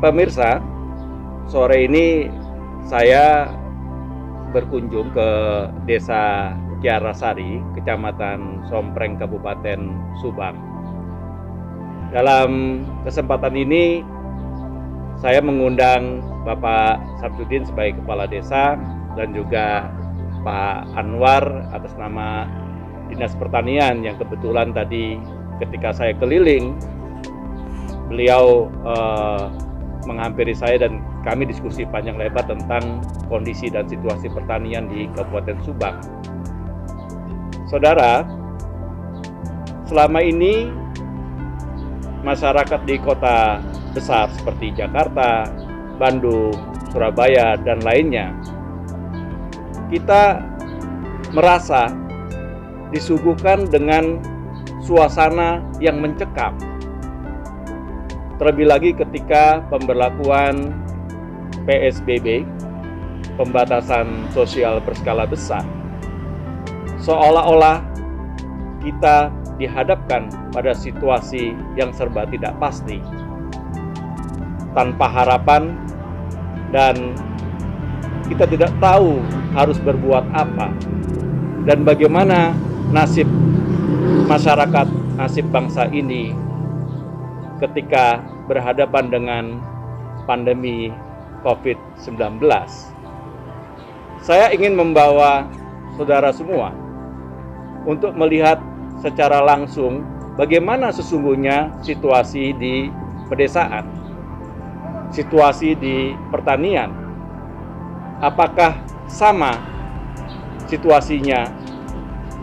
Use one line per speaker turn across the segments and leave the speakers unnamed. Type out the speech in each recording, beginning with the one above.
Pemirsa, sore ini saya berkunjung ke Desa Kiarasari, Kecamatan Sompreng, Kabupaten Subang. Dalam kesempatan ini, saya mengundang Bapak Samsudin sebagai Kepala Desa dan juga Pak Anwar atas nama Dinas Pertanian yang kebetulan tadi ketika saya keliling, beliau menghampiri saya dan kami diskusi panjang lebar tentang kondisi dan situasi pertanian di Kabupaten Subang. Saudara, selama ini masyarakat di kota besar seperti Jakarta, Bandung, Surabaya, dan lainnya, kita merasa disuguhkan dengan suasana yang mencekam. Terlebih lagi ketika pemberlakuan PSBB, pembatasan sosial berskala besar, seolah-olah kita dihadapkan pada situasi yang serba tidak pasti, tanpa harapan, dan kita tidak tahu harus berbuat apa dan bagaimana nasib masyarakat, nasib bangsa ini ketika berhadapan dengan pandemi COVID-19. Saya ingin membawa saudara semua untuk melihat secara langsung bagaimana sesungguhnya situasi di pedesaan, situasi di pertanian. Apakah sama situasinya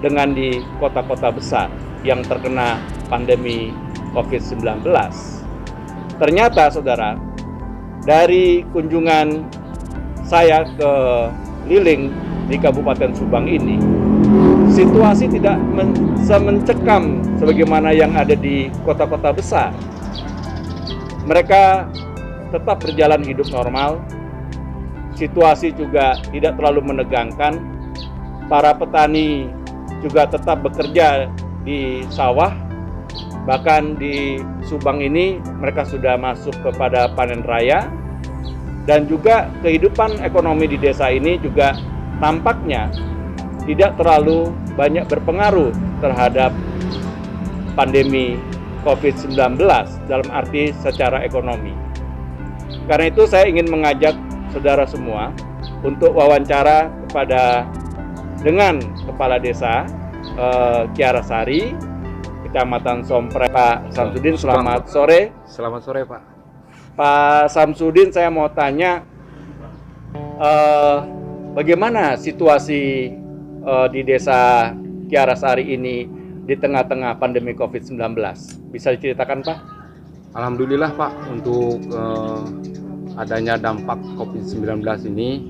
dengan di kota-kota besar yang terkena pandemi COVID-19? Ternyata, saudara, dari kunjungan saya ke keliling di Kabupaten Subang ini, situasi tidak semencekam sebagaimana yang ada di kota-kota besar. Mereka tetap berjalan hidup normal, situasi juga tidak terlalu menegangkan, para petani juga tetap bekerja di sawah. Bahkan di Subang ini mereka sudah masuk kepada panen raya, dan juga kehidupan ekonomi di desa ini juga tampaknya tidak terlalu banyak berpengaruh terhadap pandemi COVID-19 dalam arti secara ekonomi. Karena itu saya ingin mengajak saudara semua untuk wawancara dengan Kepala Desa Kiarasari, Kecamatan Sompreng, Pak Samsudin. Selamat sore.
Selamat sore, Pak.
Pak Samsudin, saya mau tanya bagaimana situasi di Desa Kiarasari ini di tengah-tengah pandemi COVID-19? Bisa diceritakan, Pak?
Alhamdulillah, Pak, untuk adanya dampak COVID-19 ini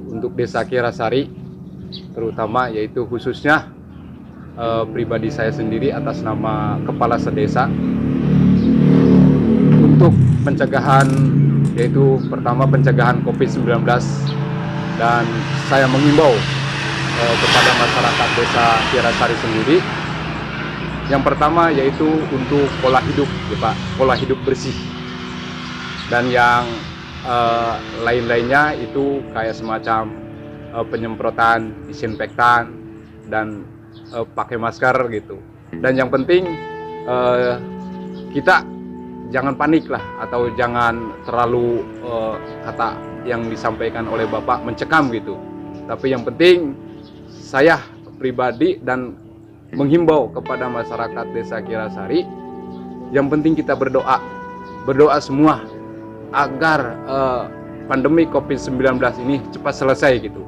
untuk Desa Kiarasari, terutama yaitu khususnya pribadi saya sendiri atas nama Kepala Sedesa, untuk pencegahan, yaitu pertama pencegahan COVID-19, dan saya mengimbau kepada masyarakat Desa Kiarasari sendiri, yang pertama yaitu untuk pola hidup, ya Pak, pola hidup bersih, dan yang lain-lainnya itu kayak semacam penyemprotan disinfektan dan pakai masker gitu. Dan yang penting kita jangan panik lah, atau jangan terlalu kata yang disampaikan oleh Bapak mencekam gitu. Tapi yang penting saya pribadi dan menghimbau kepada masyarakat Desa Kiarasari, yang penting kita berdoa semua agar pandemi COVID-19 ini cepat selesai gitu.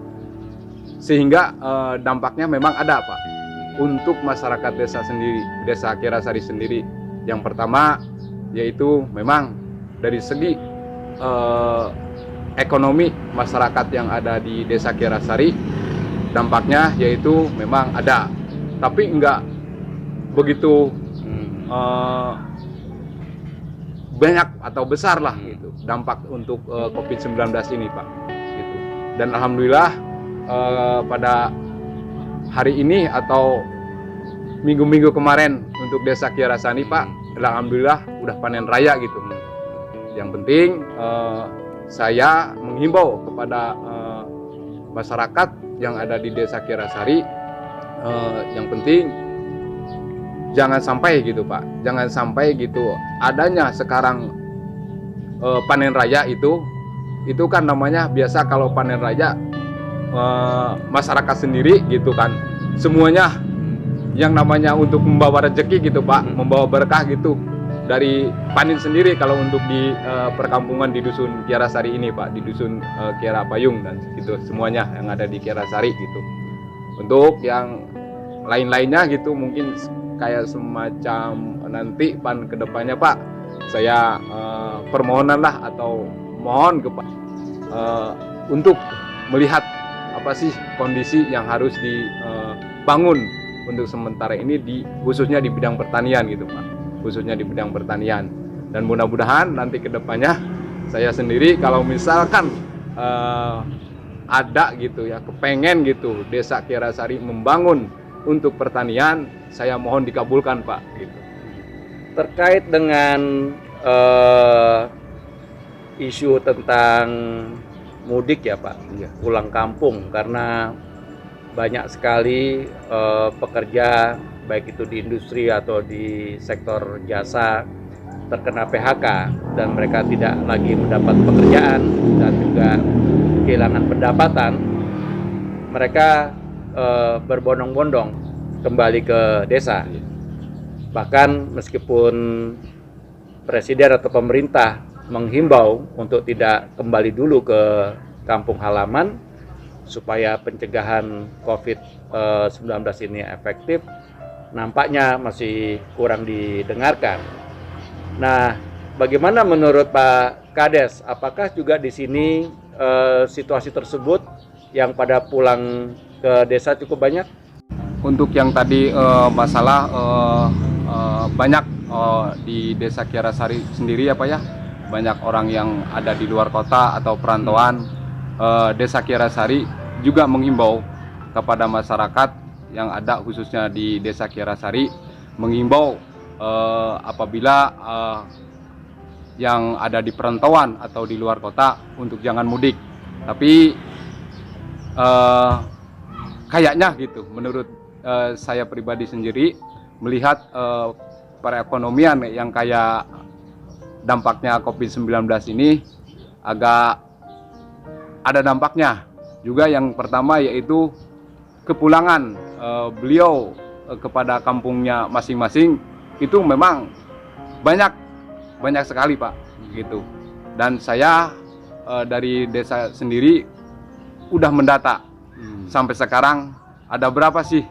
Sehingga dampaknya memang ada, Pak, untuk masyarakat desa sendiri, Desa Kiarasari sendiri. Yang pertama yaitu memang dari segi ekonomi masyarakat yang ada di Desa Kiarasari, dampaknya yaitu memang ada, tapi enggak begitu banyak atau besar lah gitu dampak untuk COVID-19 ini, Pak, gitu. Dan alhamdulillah pada hari ini atau minggu-minggu kemarin untuk Desa Kiarasari, Pak, alhamdulillah udah panen raya gitu. Yang penting saya menghimbau kepada masyarakat yang ada di Desa Kirasari, yang penting jangan sampai gitu Pak, jangan sampai gitu adanya sekarang panen raya itu kan namanya biasa kalau panen raya masyarakat sendiri gitu kan, semuanya yang namanya untuk membawa rezeki gitu Pak, membawa berkah gitu dari panen sendiri kalau untuk di perkampungan di dusun Kirasari ini Pak, di dusun Kiara Payung dan gitu semuanya yang ada di Kirasari gitu. Untuk yang lain-lainnya gitu mungkin kayak semacam nanti pan kedepannya Pak, saya permohonan lah atau mohon ke Pak untuk melihat apa sih kondisi yang harus dibangun untuk sementara ini khususnya di bidang pertanian gitu Pak, khususnya di bidang pertanian. Dan mudah-mudahan nanti kedepannya saya sendiri kalau misalkan ada gitu ya kepengen gitu Desa Kirasari membangun untuk pertanian, saya mohon dikabulkan Pak gitu.
Terkait dengan isu tentang mudik ya Pak, pulang kampung, karena banyak sekali pekerja baik itu di industri atau di sektor jasa terkena PHK dan mereka tidak lagi mendapat pekerjaan dan juga kehilangan pendapatan. Mereka berbondong-bondong kembali ke desa. Bahkan meskipun presiden atau pemerintah menghimbau untuk tidak kembali dulu ke kampung halaman supaya pencegahan COVID-19 ini efektif, nampaknya masih kurang didengarkan. Nah, bagaimana menurut Pak Kades? Apakah juga di sini situasi tersebut yang pada pulang ke desa cukup banyak?
Untuk yang tadi masalah banyak di Desa Kirasari sendiri ya Pak ya, banyak orang yang ada di luar kota atau perantauan. Desa Kirasari juga mengimbau kepada masyarakat yang ada khususnya di Desa Kirasari, mengimbau apabila yang ada di perantauan atau di luar kota untuk jangan mudik. Tapi kayaknya gitu menurut saya pribadi sendiri melihat perekonomian yang kayak dampaknya COVID-19 ini agak ada dampaknya juga. Yang pertama yaitu kepulangan beliau kepada kampungnya masing-masing itu memang banyak sekali Pak gitu. Dan saya dari desa sendiri udah mendata sampai sekarang ada berapa sih,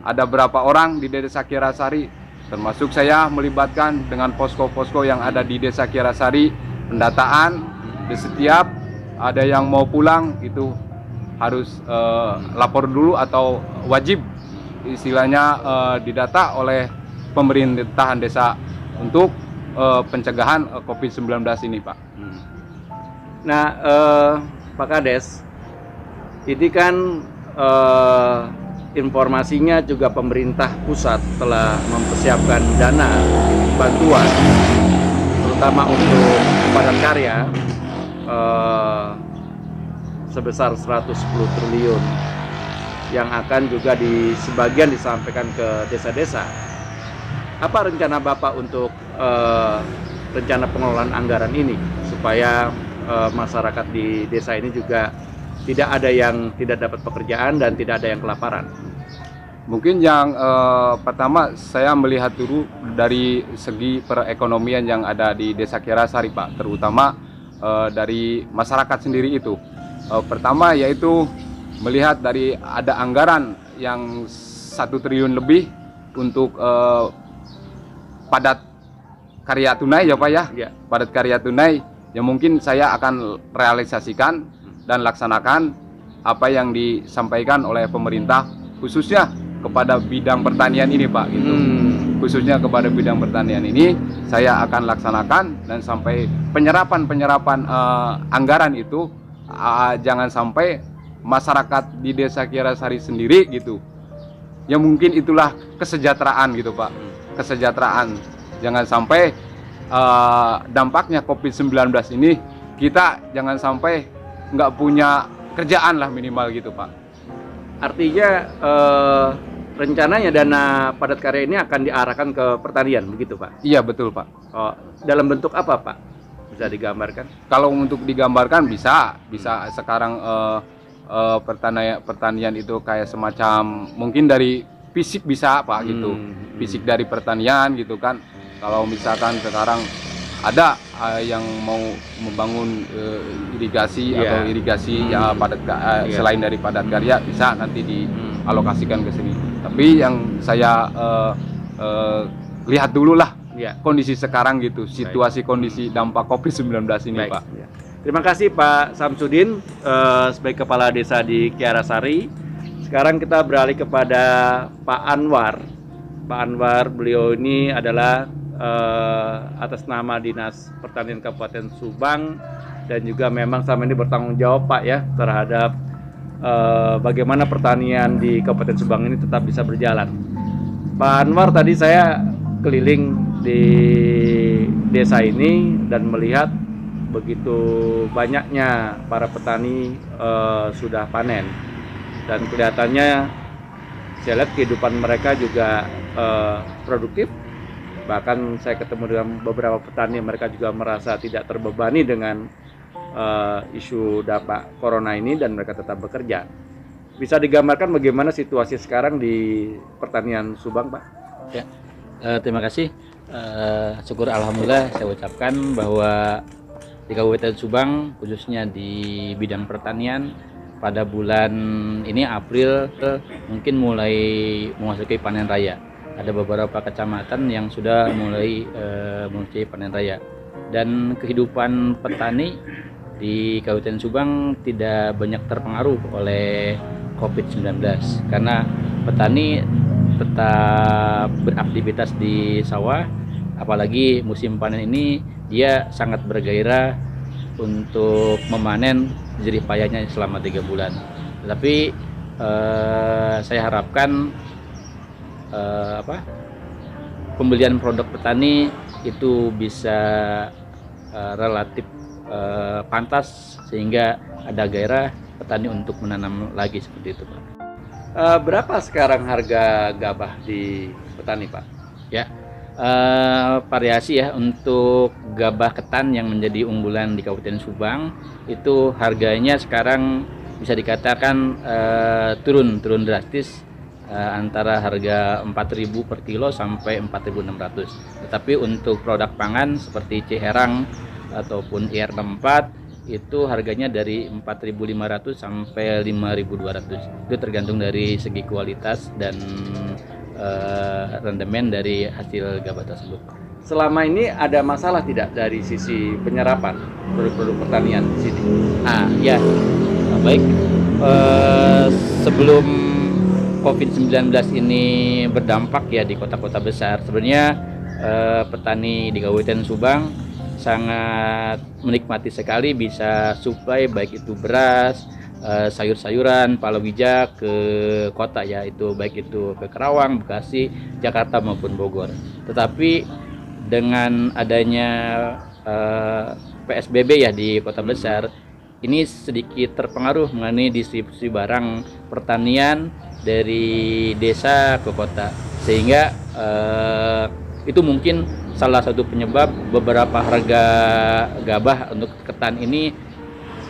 ada berapa orang di Desa Kirasari, termasuk saya melibatkan dengan posko-posko yang ada di Desa Kirasari, pendataan di setiap ada yang mau pulang itu harus lapor dulu atau wajib istilahnya didata oleh pemerintahan desa untuk pencegahan COVID-19 ini Pak.
Nah, Pak Kades, ini kan informasinya juga pemerintah pusat telah mempersiapkan dana bantuan terutama untuk padat karya sebesar 110 triliun yang akan juga sebagian disampaikan ke desa-desa. Apa rencana Bapak untuk rencana pengelolaan anggaran ini supaya masyarakat di desa ini juga tidak ada yang tidak dapat pekerjaan dan tidak ada yang kelaparan?
Mungkin yang pertama saya melihat dulu dari segi perekonomian yang ada di Desa Kirasari Pak, terutama dari masyarakat sendiri itu. Pertama yaitu melihat dari ada anggaran yang 1 triliun lebih untuk padat karya tunai ya Pak ya, padat karya tunai yang mungkin saya akan realisasikan dan laksanakan apa yang disampaikan oleh pemerintah khususnya kepada bidang pertanian ini Pak gitu. Khususnya kepada bidang pertanian ini saya akan laksanakan dan sampai penyerapan anggaran itu jangan sampai masyarakat di Desa Kirasari sendiri gitu. Ya mungkin itulah kesejahteraan gitu Pak. Kesejahteraan. Jangan sampai dampaknya COVID-19 ini, kita jangan sampai nggak punya kerjaan lah minimal gitu Pak.
Artinya rencananya dana padat karya ini akan diarahkan ke pertanian, begitu Pak?
Iya betul Pak.
Oh, dalam bentuk apa Pak? Bisa digambarkan?
Kalau untuk digambarkan bisa sekarang pertanian itu kayak semacam mungkin dari fisik bisa Pak gitu, fisik dari pertanian gitu kan. Kalau misalkan sekarang ada yang mau membangun irigasi atau irigasi ya selain dari padat karya bisa nanti dialokasikan ke sini. Tapi yang saya lihat dulu lah kondisi sekarang gitu, situasi kondisi dampak COVID-19 ini. Baik, Pak.
Ya. Terima kasih Pak Samsudin sebagai Kepala Desa di Kiarasari. Sekarang kita beralih kepada Pak Anwar. Pak Anwar, beliau ini adalah atas nama Dinas Pertanian Kabupaten Subang dan juga memang selama ini bertanggung jawab Pak ya terhadap bagaimana pertanian di Kabupaten Subang ini tetap bisa berjalan. Pak Anwar, tadi saya keliling di desa ini dan melihat begitu banyaknya para petani sudah panen dan kelihatannya saya lihat kehidupan mereka juga produktif. Bahkan saya ketemu dengan beberapa petani, mereka juga merasa tidak terbebani dengan isu dampak corona ini dan mereka tetap bekerja. Bisa digambarkan bagaimana situasi sekarang di pertanian Subang, Pak?
Ya, terima kasih. Syukur alhamdulillah saya ucapkan bahwa di Kabupaten Subang khususnya di bidang pertanian pada bulan ini April mungkin mulai memasuki panen raya. Ada beberapa kecamatan yang sudah mulai memasuki panen raya dan kehidupan petani di Kabupaten Subang tidak banyak terpengaruh oleh COVID-19 karena petani tetap beraktivitas di sawah, apalagi musim panen ini dia sangat bergairah untuk memanen jerih payahnya selama 3 bulan. Tetapi saya harapkan pembelian produk petani itu bisa relatif pantas sehingga ada gairah petani untuk menanam lagi seperti itu Pak.
Berapa sekarang harga gabah di petani Pak?
Ya, variasi ya. Untuk gabah ketan yang menjadi unggulan di Kabupaten Subang itu harganya sekarang bisa dikatakan turun drastis. Antara harga 4.000 per kilo sampai 4.600. Tetapi untuk produk pangan seperti Ciherang ataupun IR64 itu harganya dari 4.500 sampai 5.200. Itu tergantung dari segi kualitas dan rendemen dari hasil gabah tersebut.
Selama ini ada masalah tidak dari sisi penyerapan produk-produk pertanian di sini?
Ya, baik. Sebelum COVID-19 ini berdampak ya di kota-kota besar, sebenarnya petani di Kabupaten Subang sangat menikmati sekali bisa supply baik itu beras, sayur-sayuran, palawija ke kota ya, itu baik itu ke Karawang, Bekasi, Jakarta maupun Bogor. Tetapi dengan adanya PSBB ya di kota besar, ini sedikit terpengaruh mengenai distribusi barang pertanian dari desa ke kota, sehingga itu mungkin salah satu penyebab beberapa harga gabah untuk ketan ini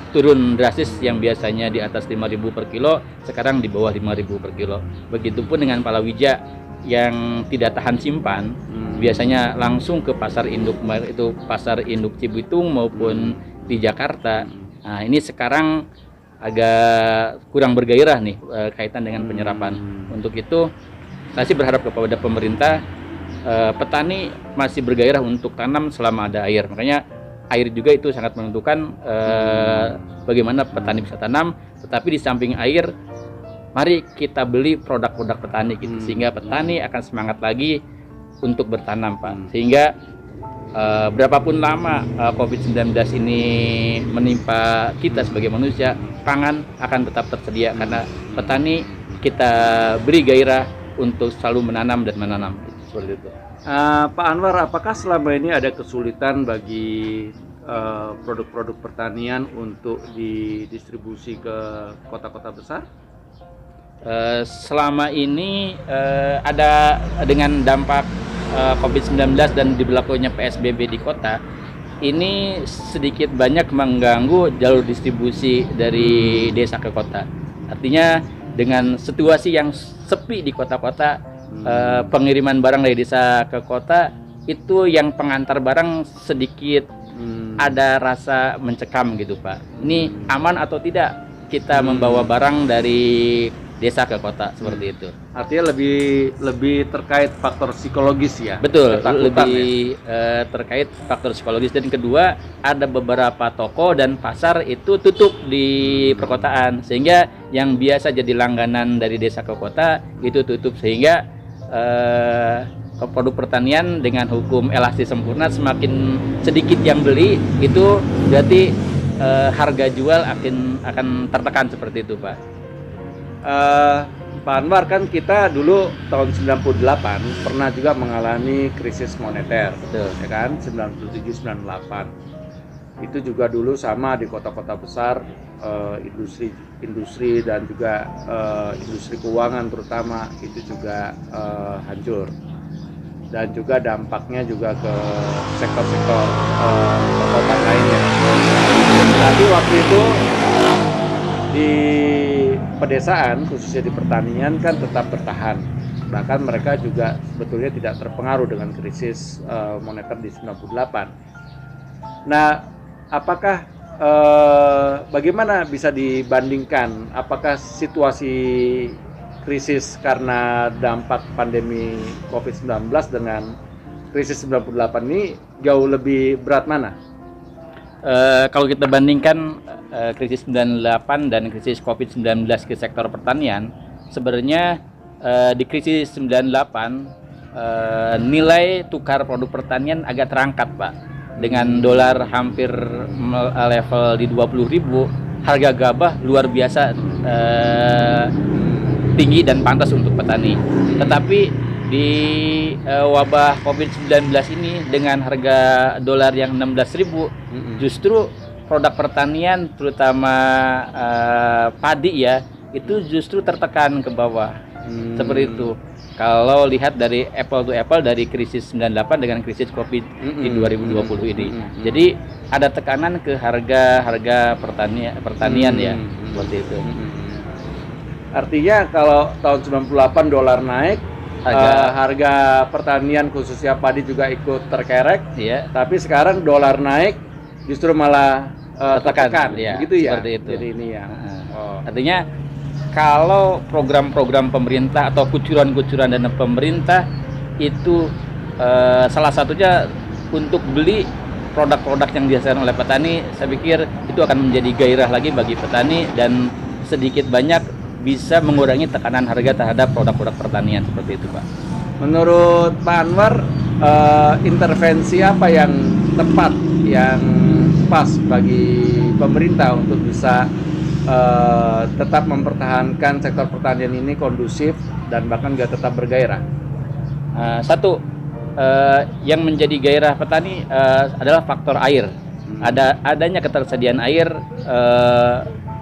turun drastis, yang biasanya di atas 5.000 per kilo sekarang di bawah 5.000 per kilo. Begitupun dengan palawija yang tidak tahan simpan, biasanya langsung ke pasar induk, itu pasar induk Cibitung maupun di Jakarta. Nah, ini sekarang agak kurang bergairah nih kaitan dengan penyerapan. Untuk itu saya sih berharap kepada pemerintah, petani masih bergairah untuk tanam selama ada air. Makanya air juga itu sangat menentukan bagaimana petani bisa tanam. Tetapi di samping air, mari kita beli produk-produk petani gitu, sehingga petani akan semangat lagi untuk bertanam Pak. Sehingga berapapun lama COVID-19 ini menimpa kita sebagai manusia, pangan akan tetap tersedia karena petani kita beri gairah untuk selalu menanam dan menanam, seperti itu.
Pak Anwar, apakah selama ini ada kesulitan bagi produk-produk pertanian untuk didistribusi ke kota-kota besar?
Selama ini ada dengan dampak COVID-19 dan diberlakukannya PSBB di kota, ini sedikit banyak mengganggu jalur distribusi dari desa ke kota. Artinya dengan situasi yang sepi di kota-kota, pengiriman barang dari desa ke kota itu yang pengantar barang sedikit ada rasa mencekam gitu Pak. Ini aman atau tidak kita membawa barang dari desa ke kota seperti itu?
Artinya lebih terkait faktor psikologis ya?
Betul,
Ketakutan
lebih terkait faktor psikologis. Dan kedua, ada beberapa toko dan pasar itu tutup di perkotaan, sehingga yang biasa jadi langganan dari desa ke kota itu tutup, sehingga produk pertanian dengan hukum elastis sempurna, semakin sedikit yang beli itu berarti harga jual akan tertekan seperti itu Pak.
Pak Anwar, kan kita dulu tahun 98 pernah juga mengalami krisis moneter.
Betul.
Ya kan, 97-98 itu juga dulu sama di kota-kota besar, industri dan juga industri keuangan terutama itu juga hancur, dan juga dampaknya juga ke sektor-sektor perkotaan lainnya. Tapi waktu itu di pedesaan, khususnya di pertanian kan tetap bertahan. Bahkan mereka juga sebetulnya tidak terpengaruh dengan krisis moneter di 98. Nah, apakah bagaimana bisa dibandingkan? Apakah situasi krisis karena dampak pandemi COVID-19 dengan krisis 98 ini jauh lebih berat mana?
Kalau kita bandingkan krisis 98 dan krisis COVID-19 ke sektor pertanian, sebenarnya di krisis 98 nilai tukar produk pertanian agak terangkat Pak. Dengan dolar hampir level di 20.000, harga gabah luar biasa tinggi dan pantas untuk petani. Tetapi di wabah COVID-19 ini dengan harga dolar yang 16.000, justru produk pertanian terutama padi ya, itu justru tertekan ke bawah. Seperti itu. Kalau lihat dari apple to apple dari krisis 98 dengan krisis Covid di 2020 ini. Jadi ada tekanan ke harga pertanian ya, seperti itu.
Artinya kalau tahun 98 dolar naik, harga pertanian khususnya padi juga ikut terkerek.
Iya.
Tapi sekarang dolar naik justru malah tertekan,
ya,
gitu ya.
Seperti itu.
Jadi ini ya.
Artinya kalau program-program pemerintah atau kucuran-kucuran dana pemerintah itu salah satunya untuk beli produk-produk yang dihasilkan oleh petani, saya pikir itu akan menjadi gairah lagi bagi petani dan sedikit banyak bisa mengurangi tekanan harga terhadap produk-produk pertanian seperti itu, Pak.
Menurut Pak Anwar, intervensi apa yang tepat, yang pas bagi pemerintah untuk bisa tetap mempertahankan sektor pertanian ini kondusif dan bahkan juga tetap bergairah?
Satu, yang menjadi gairah petani adalah faktor air. Adanya ketersediaan air,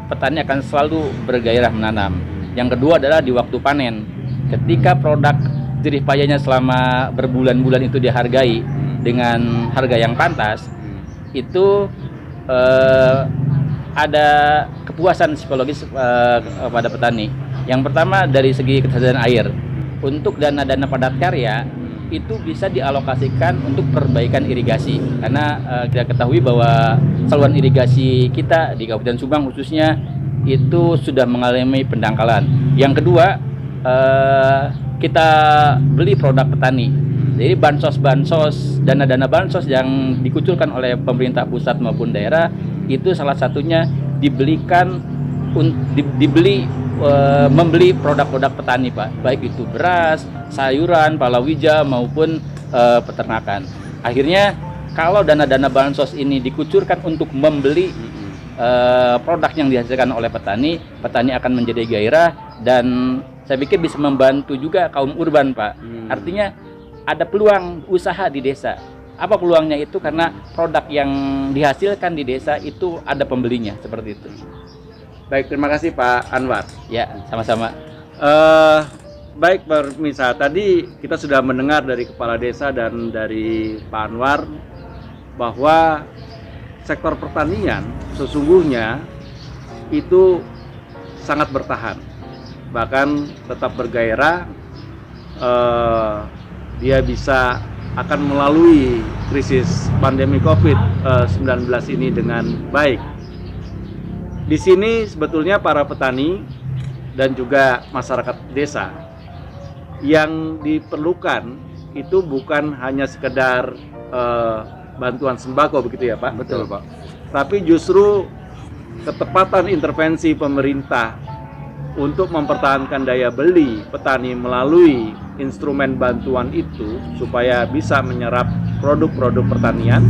petani akan selalu bergairah menanam. Yang kedua adalah di waktu panen, ketika produk jerih payahnya selama berbulan-bulan itu dihargai dengan harga yang pantas, itu ada kepuasan psikologis pada petani. Yang pertama dari segi ketersediaan air. Untuk dana-dana padat karya itu bisa dialokasikan untuk perbaikan irigasi, karena kita ketahui bahwa saluran irigasi kita di Kabupaten Subang khususnya itu sudah mengalami pendangkalan. Yang kedua, kita beli produk petani. Jadi bansos, dana-dana bansos yang dikucurkan oleh pemerintah pusat maupun daerah itu salah satunya membeli produk-produk petani, Pak, baik itu beras, sayuran, palawija maupun peternakan. Akhirnya kalau dana-dana bansos ini dikucurkan untuk membeli produk yang dihasilkan oleh petani akan menjadi gairah dan saya pikir bisa membantu juga kaum urban, Pak. Artinya ada peluang usaha di desa. Apa peluangnya itu? Karena produk yang dihasilkan di desa itu ada pembelinya, seperti itu.
Baik, terima kasih Pak Anwar.
Ya, sama-sama.
Baik pemirsa, tadi kita sudah mendengar dari Kepala Desa dan dari Pak Anwar bahwa sektor pertanian sesungguhnya itu sangat bertahan, bahkan tetap bergairah. Dia bisa akan melalui krisis pandemi COVID-19 ini dengan baik. Di sini sebetulnya para petani dan juga masyarakat desa yang diperlukan itu bukan hanya sekedar bantuan sembako, begitu ya Pak?
Betul, Pak.
Tapi justru ketepatan intervensi pemerintah untuk mempertahankan daya beli petani melalui instrumen bantuan itu supaya bisa menyerap produk-produk pertanian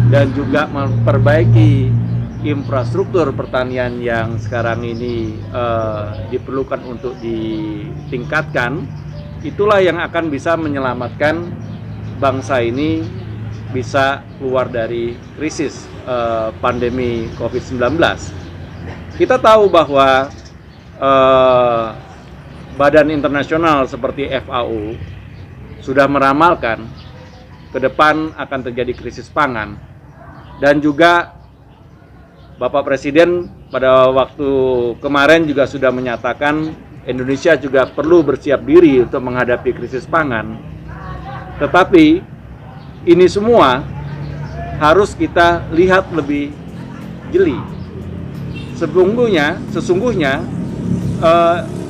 dan juga memperbaiki infrastruktur pertanian yang sekarang ini diperlukan untuk ditingkatkan. Itulah yang akan bisa menyelamatkan bangsa ini bisa keluar dari krisis pandemi COVID-19. Kita tahu bahwa badan internasional seperti FAO sudah meramalkan ke depan akan terjadi krisis pangan, dan juga Bapak Presiden pada waktu kemarin juga sudah menyatakan Indonesia juga perlu bersiap diri untuk menghadapi krisis pangan. Tetapi ini semua harus kita lihat lebih jeli. Sesungguhnya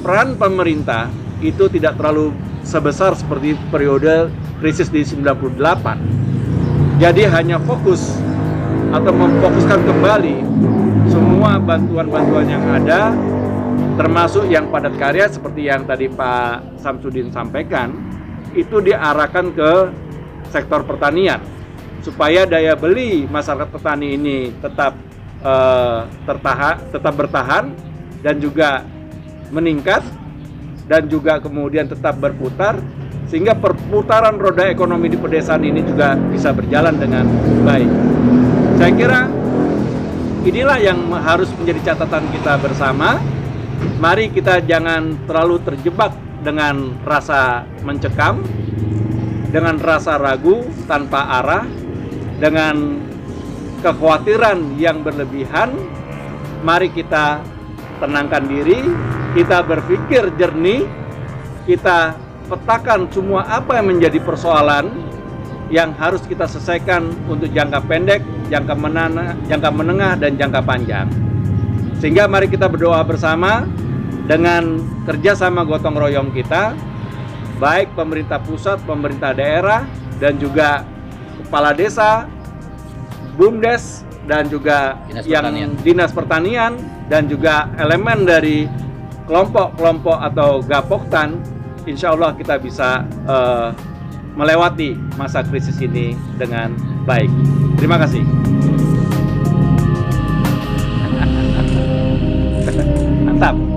peran pemerintah itu tidak terlalu sebesar seperti periode krisis di 98. Jadi hanya fokus atau memfokuskan kembali semua bantuan-bantuan yang ada, termasuk yang padat karya seperti yang tadi Pak Samsudin sampaikan, itu diarahkan ke sektor pertanian supaya daya beli masyarakat petani ini tetap bertahan dan juga meningkat, dan juga kemudian tetap berputar, sehingga perputaran roda ekonomi di pedesaan ini juga bisa berjalan dengan baik. Saya kira inilah yang harus menjadi catatan kita bersama. Mari kita jangan terlalu terjebak dengan rasa mencekam, dengan rasa ragu tanpa arah, dengan kekhawatiran yang berlebihan. Mari kita tenangkan diri, kita berpikir jernih, kita petakan semua apa yang menjadi persoalan yang harus kita selesaikan untuk jangka pendek, jangka menengah, dan jangka panjang. Sehingga mari kita berdoa bersama dengan kerjasama gotong royong kita, baik pemerintah pusat, pemerintah daerah, dan juga kepala desa, BUMDes, dan juga Dinas Pertanian, dan juga elemen dari kelompok-kelompok atau Gapoktan. Insya Allah kita bisa melewati masa krisis ini dengan baik. Terima kasih. Mantap.